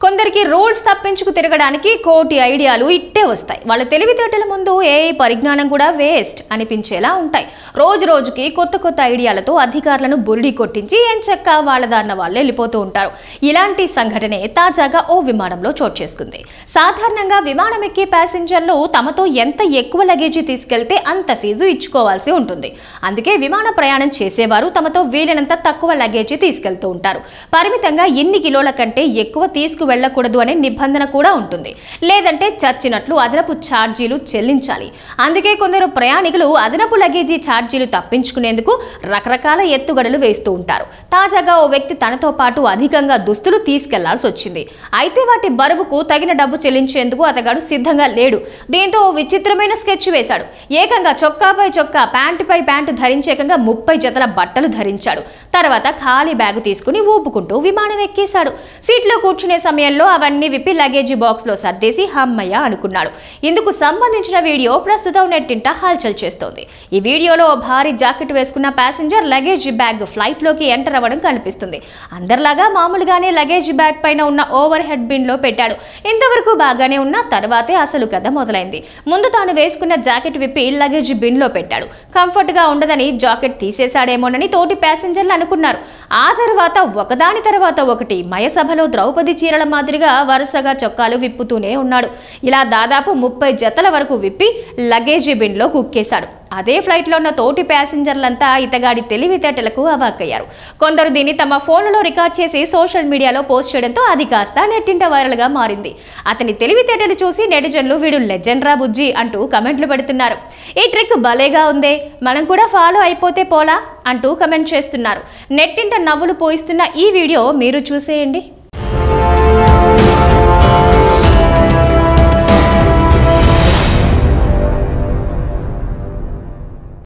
కొందరికి రూల్స్ తప్పించుకు తిరగడానికి కోటి ఐడియాలు ఇట్టే వస్తాయి. వాళ్ళ తెలివితేటల ముందు ఏ పరిజ్ఞానం కూడా వేస్ట్ అనిపించేలా ఉంటాయి. రోజు రోజుకి కొత్త కొత్త ఐడియాలతో అధికారులను బురిడి కొట్టించి ఎంచక్క వాళ్ళ దారిన వాళ్ళు వెళ్ళిపోతూ ఉంటారు. ఇలాంటి సంఘటనే తాజాగా ఓ విమానంలో చోటు చేసుకుంది. సాధారణంగా విమానం ఎక్కే ప్యాసింజర్లు తమతో ఎంత ఎక్కువ లగేజీ తీసుకెళ్తే అంత ఫీజు ఇచ్చుకోవాల్సి ఉంటుంది. అందుకే విమాన ప్రయాణం చేసేవారు తమతో వీలైనంత తక్కువ లగేజీ తీసుకెళ్తూ ఉంటారు. పరిమితంగా ఎన్ని కిలోల కంటే ఎక్కువ వెళ్ళకూడదు అనే నిబంధన కూడా ఉంటుంది. లేదంటే చచ్చినట్లు అదనపు ఛార్జీలు చెల్లించాలి. అందుకే కొందరు ప్రయాణికులు అదనపు లగేజీ ఛార్జీలు తప్పించుకునేందుకు రకరకాల ఎత్తుగడలు వేస్తూ ఉంటారు. తాజాగా ఓ వ్యక్తి తనతో పాటు అధికంగా దుస్తులు తీసుకెళ్లాల్సి వచ్చింది. అయితే వాటి బరువుకు తగిన డబ్బు చెల్లించేందుకు అతగాడు సిద్ధంగా లేడు. దీంతో ఓ విచిత్రమైన స్కెచ్ వేశాడు. ఏకంగా చొక్కాపై చొక్కా, ప్యాంటుపై ప్యాంటు ధరించి ఏకంగా 30 జతల బట్టలు ధరించాడు. తర్వాత ఖాళీ బ్యాగు తీసుకుని ఊపుకుంటూ విమానం ఎక్కేశాడు. సీట్లో కూర్చునే సమయంలో అవన్నీ విప్పి లగేజీ బాక్స్ లో సర్దేసి హమ్మయ్య అనుకున్నాడు. ఇందుకు సంబంధించిన వీడియో ప్రస్తుతం నెట్టింట హల్చల్ చేస్తోంది. ఈ వీడియోలో భారీ జాకెట్ వేసుకున్న ప్యాసింజర్ లగేజ్ బ్యాగ్ ఫ్లైట్ లోకి ఎంటర్ అవ్వడం కనిపిస్తుంది. అందరిలాగా మామూలుగానే లగేజ్ బ్యాగ్ పైన ఉన్న ఓవర్ హెడ్ బిన్ లో పెట్టాడు. ఇంతవరకు బాగానే ఉన్న తర్వాతే అసలు కథ మొదలైంది. ముందు తాను వేసుకున్న జాకెట్ విప్పి లగేజ్ బిన్ లో పెట్టాడు. కంఫర్ట్ గా ఉండదని జాకెట్ తీసేశాడేమోనని తోటి ప్యాసింజర్లు అనుకున్నారు. ఆ తర్వాత ఒకదాని తర్వాత ఒకటి మయసభలో ద్రౌపది చీరల మాదిరిగా వరుసగా చొక్కాలు విప్పుతూనే ఉన్నాడు. ఇలా దాదాపు 30 జతల వరకు విప్పి లగేజీ బిన్ లో కుక్కేశాడు. అదే ఫ్లైట్ లో ఉన్న తోటి ప్యాసింజర్లంతా ఇతగాడి తెలివితేటలకు అవాక్కయ్యారు. కొందరు దీన్ని తమ ఫోన్లలో రికార్డ్ చేసి సోషల్ మీడియాలో పోస్ట్ చేయడంతో అది కాస్త నెట్టింట వైరల్ గా మారింది. అతని తెలివితేటలు చూసి నెటిజన్లు వీడు లెజెండ్ రా బుజ్జి అంటూ కమెంట్లు పెడుతున్నారు. ఈ ట్రిక్ భలేగా ఉందే, మనం కూడా ఫాలో అయిపోతే పోలా అంటూ కమెంట్ చేస్తున్నారు. నెట్టింట నవ్వులు పోయిస్తున్న ఈ వీడియో మీరు చూసేయండి.